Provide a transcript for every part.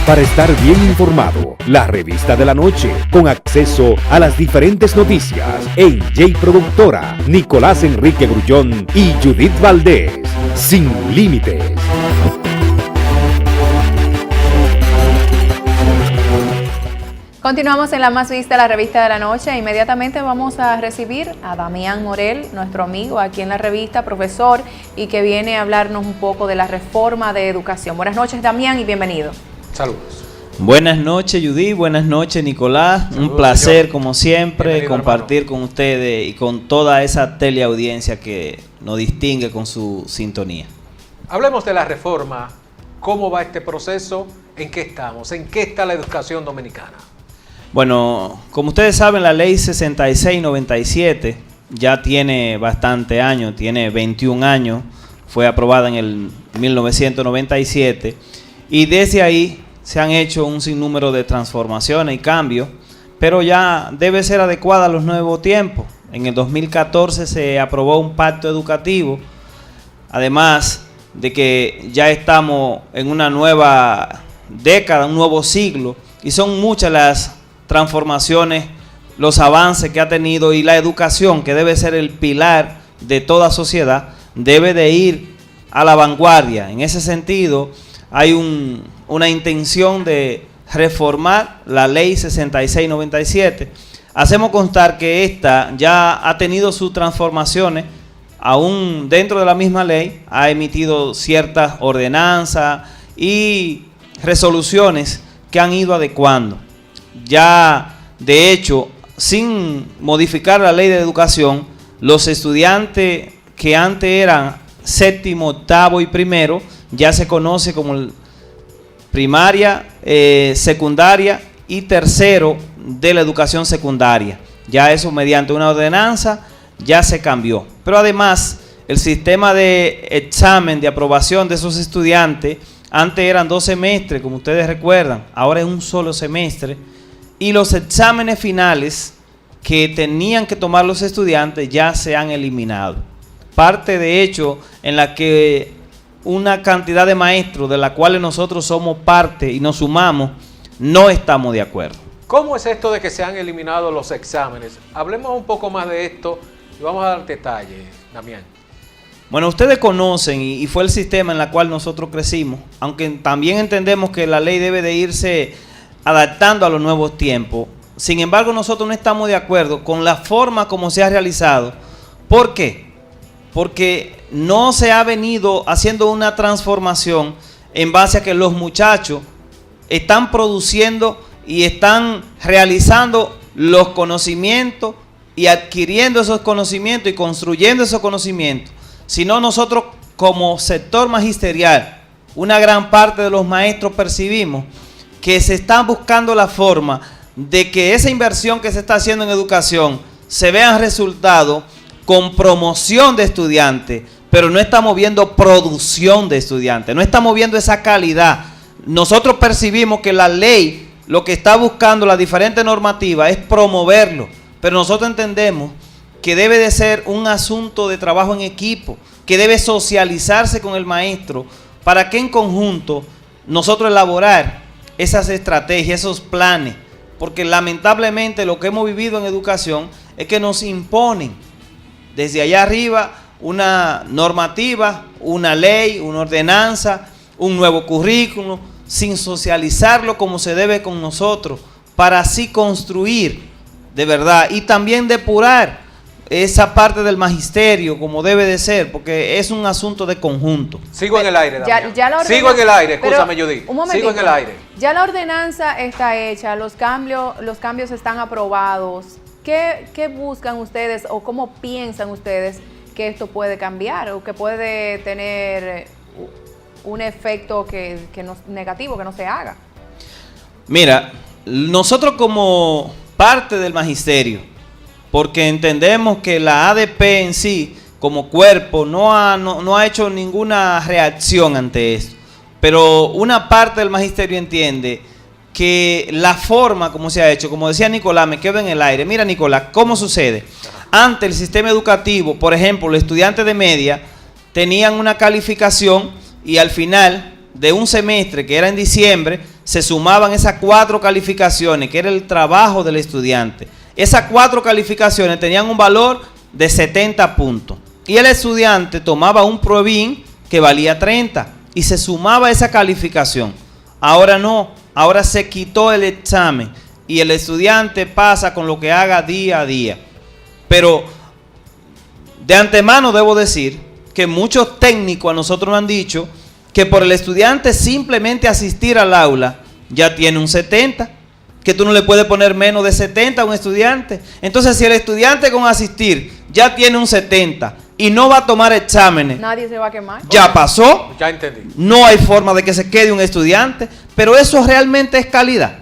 para estar bien informado. La revista de la noche, con acceso a las diferentes noticias en J Productora, Nicolás Enrique Grullón y Judith Valdés. Sin límites. Continuamos en la más vista, la revista de la noche. Inmediatamente vamos a recibir a Damián Morel, nuestro amigo aquí en la revista, profesor, y que viene a hablarnos un poco de la reforma de educación. Buenas noches, Damián, y bienvenido. Saludos. Buenas noches, Judith. Buenas noches, Nicolás. Saludos, un placer, como siempre, compartir con ustedes y con toda esa teleaudiencia que nos distingue con su sintonía. Hablemos de la reforma. ¿Cómo va este proceso? ¿En qué estamos? ¿En qué está la educación dominicana? Bueno, como ustedes saben, la ley 6697 ya tiene bastante años, tiene 21 años, fue aprobada en el 1997 y desde ahí se han hecho un sinnúmero de transformaciones y cambios, pero ya debe ser adecuada a los nuevos tiempos. En el 2014 se aprobó un pacto educativo, además de que ya estamos en una nueva década, un nuevo siglo, y son muchas las transformaciones, los avances que ha tenido, y la educación, que debe ser el pilar de toda sociedad, debe de ir a la vanguardia. En ese sentido, hay una intención de reformar la ley 6697. Hacemos constar que esta ya ha tenido sus transformaciones, aún dentro de la misma ley, ha emitido ciertas ordenanzas y resoluciones que han ido adecuando. Ya, de hecho, sin modificar la ley de educación, los estudiantes que antes eran séptimo, octavo y primero, ya se conoce como primaria, secundaria y tercero de la educación secundaria. Ya eso, mediante una ordenanza, ya se cambió. Pero además, el sistema de examen de aprobación de esos estudiantes, antes eran 2 semestres, como ustedes recuerdan, ahora es un solo semestre. Y los exámenes finales que tenían que tomar los estudiantes ya se han eliminado. Parte, de hecho, en la que una cantidad de maestros de la cuales nosotros somos parte y nos sumamos, no estamos de acuerdo. ¿Cómo es esto de que se han eliminado los exámenes? Hablemos un poco más de esto y vamos a dar detalles, Damián. Bueno, ustedes conocen y fue el sistema en el cual nosotros crecimos, aunque también entendemos que la ley debe de irse adaptando a los nuevos tiempos. Sin embargo, nosotros no estamos de acuerdo con la forma como se ha realizado. ¿Por qué? Porque no se ha venido haciendo una transformación en base a que los muchachos están produciendo y están realizando los conocimientos y adquiriendo esos conocimientos y construyendo esos conocimientos, sino nosotros como sector magisterial, una gran parte de los maestros percibimos que se está buscando la forma de que esa inversión que se está haciendo en educación se vean resultados con promoción de estudiantes, pero no estamos viendo producción de estudiantes, no estamos viendo esa calidad. Nosotros percibimos que la ley lo que está buscando, la diferente normativa, es promoverlo, pero nosotros entendemos que debe de ser un asunto de trabajo en equipo, que debe socializarse con el maestro para que en conjunto nosotros elaborar esas estrategias, esos planes, porque lamentablemente lo que hemos vivido en educación es que nos imponen desde allá arriba una normativa, una ley, una ordenanza, un nuevo currículum, sin socializarlo como se debe con nosotros, para así construir de verdad y también depurar esa parte del magisterio como debe de ser, porque es un asunto de conjunto. Sigo en el aire, Damián. Sigo en el aire, escúchame, Judith. Sigo en el aire. Ya la ordenanza está hecha, los cambios están aprobados. ¿Qué buscan ustedes o cómo piensan ustedes que esto puede cambiar o que puede tener un efecto negativo, que no se haga? Mira, nosotros como parte del magisterio, porque entendemos que la ADP en sí, como cuerpo, no ha hecho ninguna reacción ante esto. Pero una parte del magisterio entiende que la forma como se ha hecho, como decía Nicolás, me quedo en el aire. Mira, Nicolás, ¿cómo sucede? Antes el sistema educativo, por ejemplo, los estudiantes de media tenían una calificación y al final de un semestre, que era en diciembre, se sumaban esas 4 calificaciones, que era el trabajo del estudiante. Esas 4 calificaciones tenían un valor de 70 puntos. Y el estudiante tomaba un Proevin que valía 30 y se sumaba esa calificación. Ahora no, ahora se quitó el examen y el estudiante pasa con lo que haga día a día. Pero de antemano debo decir que muchos técnicos a nosotros nos han dicho que por el estudiante simplemente asistir al aula ya tiene un 70, que tú no le puedes poner menos de 70 a un estudiante. Entonces, si el estudiante con asistir ya tiene un 70 y no va a tomar exámenes, nadie se va a quemar. Ya pasó. Ya entendí. No hay forma de que se quede un estudiante, pero eso realmente es calidad.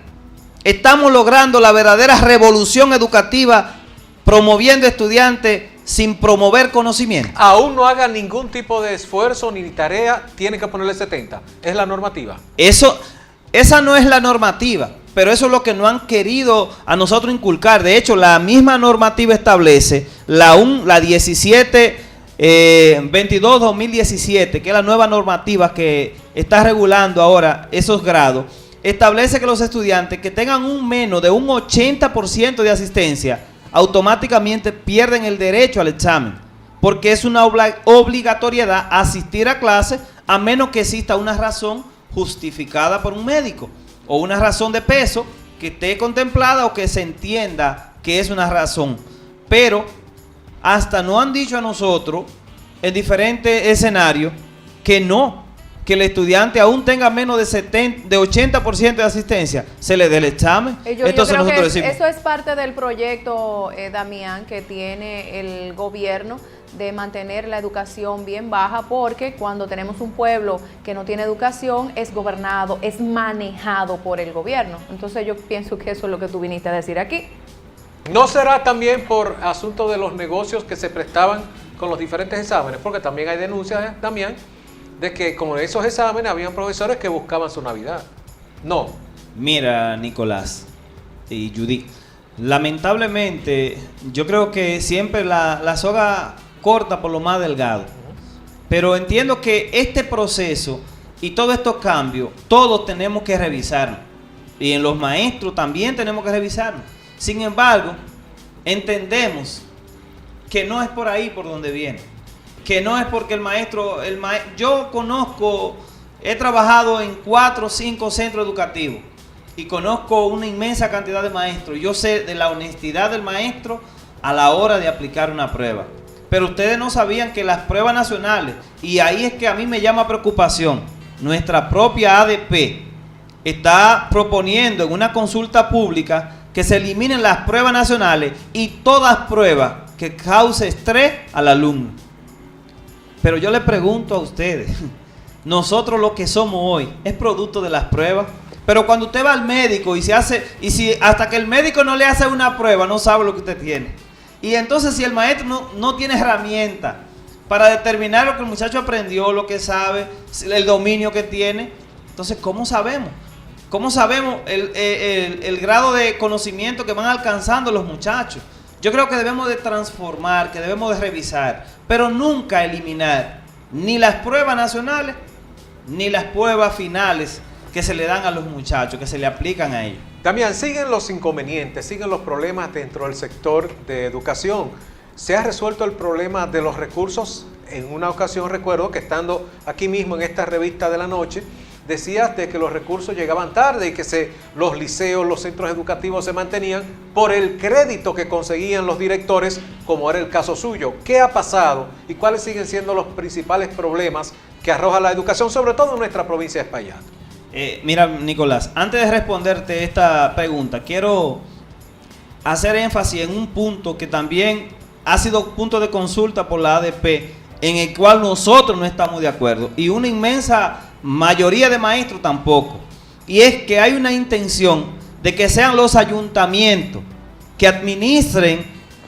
Estamos logrando la verdadera revolución educativa promoviendo estudiantes sin promover conocimiento. Aún no haga ningún tipo de esfuerzo ni tarea, tiene que ponerle 70. Es la normativa. Esa no es la normativa, pero eso es lo que no han querido a nosotros inculcar. De hecho, la misma normativa establece la 17-22-2017, que es la nueva normativa que está regulando ahora esos grados, establece que los estudiantes que tengan un menos de un 80% de asistencia automáticamente pierden el derecho al examen, porque es una obligatoriedad asistir a clase a menos que exista una razón justificada por un médico o una razón de peso que esté contemplada o que se entienda que es una razón. Pero hasta nos han dicho a nosotros en diferentes escenarios que no, que el estudiante aún tenga menos de 80% de asistencia, se le dé el examen. Entonces creo nosotros que decimos, eso es parte del proyecto, Damián, que tiene el gobierno de mantener la educación bien baja, porque cuando tenemos un pueblo que no tiene educación, es gobernado, es manejado por el gobierno. Entonces yo pienso que eso es lo que tú viniste a decir aquí. ¿No será también por asunto de los negocios que se prestaban con los diferentes exámenes? Porque también hay denuncias, Damián, de que con esos exámenes habían profesores que buscaban su Navidad. No. Mira, Nicolás y Judith, lamentablemente yo creo que siempre la soga corta por lo más delgado. Pero entiendo que este proceso y todos estos cambios, todos tenemos que revisarnos. Y en los maestros también tenemos que revisarnos. Sin embargo, entendemos que no es por ahí por donde viene. Que no es porque el maestro, yo conozco, he trabajado en 4 o 5 centros educativos y conozco una inmensa cantidad de maestros. Yo sé de la honestidad del maestro a la hora de aplicar una prueba. Pero ustedes no sabían que las pruebas nacionales, y ahí es que a mí me llama preocupación, nuestra propia ADP está proponiendo en una consulta pública que se eliminen las pruebas nacionales y todas pruebas que cause estrés al alumno. Pero yo le pregunto a ustedes, nosotros lo que somos hoy es producto de las pruebas. Pero cuando usted va al médico y si hasta que el médico no le hace una prueba, no sabe lo que usted tiene. Y entonces si el maestro no tiene herramientas para determinar lo que el muchacho aprendió, lo que sabe, el dominio que tiene, entonces ¿cómo sabemos? ¿Cómo sabemos el grado de conocimiento que van alcanzando los muchachos? Yo creo que debemos de transformar, que debemos de revisar, pero nunca eliminar ni las pruebas nacionales ni las pruebas finales que se le dan a los muchachos, que se le aplican a ellos. Damián, siguen los inconvenientes, siguen los problemas dentro del sector de educación. ¿Se ha resuelto el problema de los recursos? En una ocasión recuerdo que estando aquí mismo en esta revista de la noche, decías de que los recursos llegaban tarde y que los liceos, los centros educativos se mantenían por el crédito que conseguían los directores, como era el caso suyo. ¿Qué ha pasado y cuáles siguen siendo los principales problemas que arroja la educación, sobre todo en nuestra provincia de Espaillat? Mira, Nicolás, antes de responderte esta pregunta, quiero hacer énfasis en un punto que también ha sido punto de consulta por la ADP, en el cual nosotros no estamos de acuerdo, y una inmensa mayoría de maestros tampoco, y es que hay una intención de que sean los ayuntamientos que administren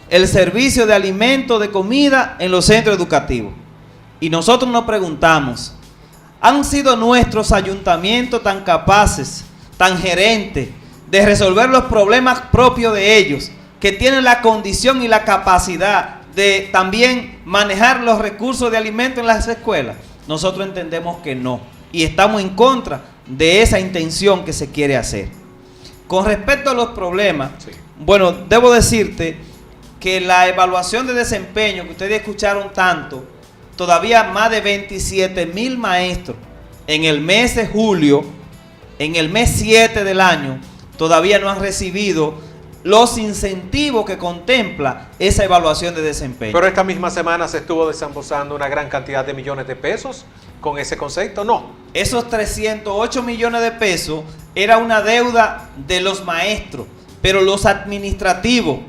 el servicio de alimentos, de comida en los centros educativos. Y nosotros nos preguntamos, ¿han sido nuestros ayuntamientos tan capaces, tan gerentes, de resolver los problemas propios de ellos, que tienen la condición y la capacidad de también manejar los recursos de alimentos en las escuelas? Nosotros entendemos que no, y estamos en contra de esa intención que se quiere hacer. Con respecto a los problemas, Sí. bueno, debo decirte que la evaluación de desempeño que ustedes escucharon tanto, todavía más de 27,000 maestros en el mes de julio, en el mes 7 del año, todavía no han recibido los incentivos que contempla esa evaluación de desempeño. Pero esta misma semana se estuvo desembolsando una gran cantidad de millones de pesos con ese concepto, ¿no? Esos 308 millones de pesos era una deuda de los maestros, pero los administrativos,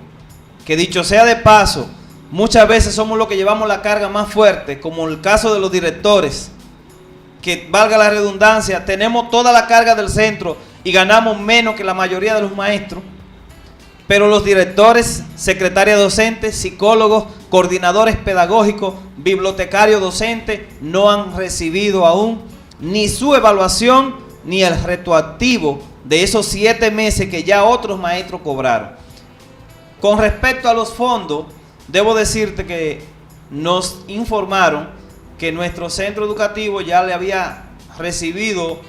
que dicho sea de paso, muchas veces somos los que llevamos la carga más fuerte, como el caso de los directores, que valga la redundancia, tenemos toda la carga del centro y ganamos menos que la mayoría de los maestros, pero los directores, secretarias docentes, psicólogos, coordinadores pedagógicos, bibliotecarios docentes no han recibido aún ni su evaluación ni el retroactivo de esos 7 meses que ya otros maestros cobraron. Con respecto a los fondos, debo decirte que nos informaron que nuestro centro educativo ya le había recibido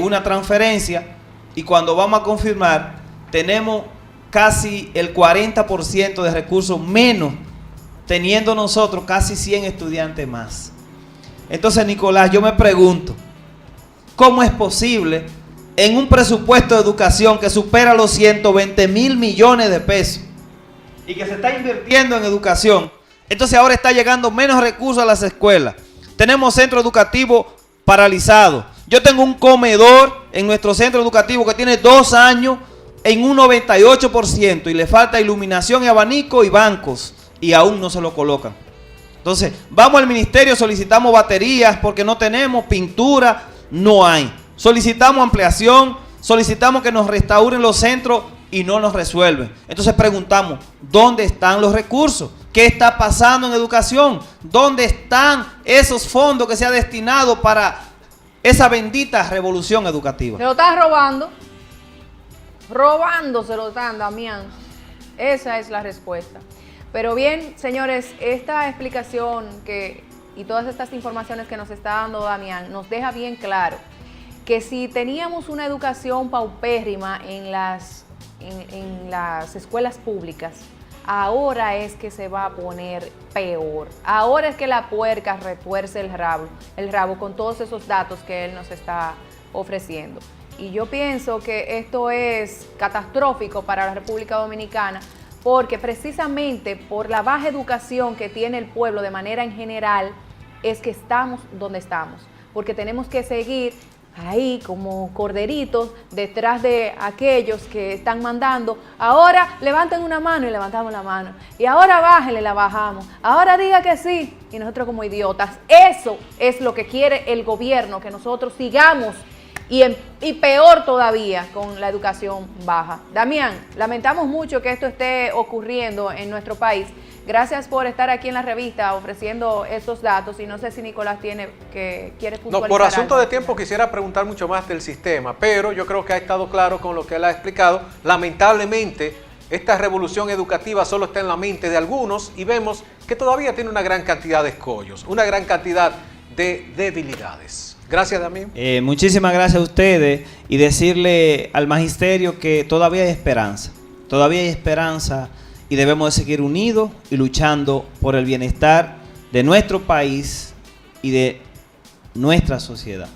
una transferencia, y cuando vamos a confirmar, tenemos casi el 40% de recursos menos, teniendo nosotros casi 100 estudiantes más. Entonces, Nicolás, yo me pregunto, ¿cómo es posible en un presupuesto de educación que supera los 120,000 millones de pesos y que se está invirtiendo en educación, entonces ahora está llegando menos recursos a las escuelas? Tenemos centros educativos paralizados. Yo tengo un comedor en nuestro centro educativo que tiene 2 años en un 98% y le falta iluminación y abanico y bancos, y aún no se lo colocan. Entonces, vamos al ministerio, solicitamos baterías porque no tenemos, pintura, no hay. Solicitamos ampliación, solicitamos que nos restauren los centros y no nos resuelven. Entonces preguntamos, ¿dónde están los recursos? ¿Qué está pasando en educación? ¿Dónde están esos fondos que se ha destinado para esa bendita revolución educativa? Se lo están robando. Robando se lo están, Damián. Esa es la respuesta. Pero bien, señores, esta explicación y todas estas informaciones que nos está dando Damián nos deja bien claro que si teníamos una educación paupérrima en las escuelas públicas, ahora es que se va a poner peor. Ahora es que la puerca retuerce el rabo con todos esos datos que él nos está ofreciendo. Y yo pienso que esto es catastrófico para la República Dominicana, porque precisamente por la baja educación que tiene el pueblo de manera en general, es que estamos donde estamos. Porque tenemos que seguir ahí como corderitos detrás de aquellos que están mandando. Ahora levanten una mano y levantamos la mano. Y ahora bájenle, la bajamos. Ahora diga que sí. Y nosotros como idiotas. Eso es lo que quiere el gobierno, que nosotros sigamos. Y peor todavía con la educación baja. Damián, lamentamos mucho que esto esté ocurriendo en nuestro país. Gracias por estar aquí en la revista ofreciendo estos datos, y no sé si Nicolás quiere puntualizar. No, por asunto algo. de tiempo quisiera preguntar mucho más del sistema, pero yo creo que ha estado claro con lo que él ha explicado. Lamentablemente, esta revolución educativa solo está en la mente de algunos y vemos que todavía tiene una gran cantidad de escollos, una gran cantidad de debilidades. Gracias, Damián. Muchísimas gracias a ustedes, y decirle al magisterio que todavía hay esperanza. Todavía hay esperanza y debemos de seguir unidos y luchando por el bienestar de nuestro país y de nuestra sociedad.